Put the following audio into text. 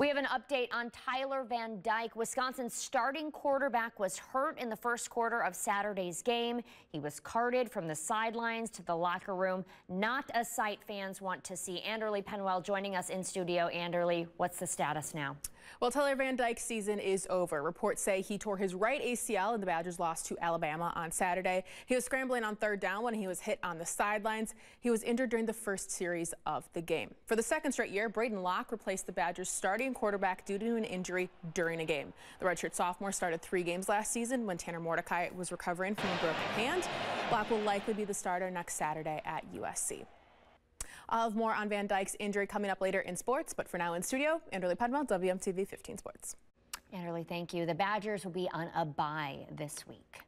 We have an update on Tyler Van Dyke. Wisconsin's starting quarterback was hurt in the first quarter of Saturday's game. He was carted from the sidelines to the locker room. Not a sight fans want to see. Anderly Penwell joining us in studio. Anderly, what's the status now? Well, Tyler Van Dyke's season is over. Reports say he tore his right ACL and the Badgers lost to Alabama on Saturday. He was scrambling on third down when he was hit on the sidelines. He was injured during the first series of the game. For the second straight year, Braden Locke replaced the Badgers' starting quarterback due to an injury during a game. The redshirt sophomore started 3 games last season when Tanner Mordecai was recovering from a broken hand. Locke will likely be the starter next Saturday at USC. I'll have more on Van Dyke's injury coming up later in sports, but for now in studio, Anderly Penwell, WMTV 15 Sports. Anderly, thank you. The Badgers will be on a bye this week.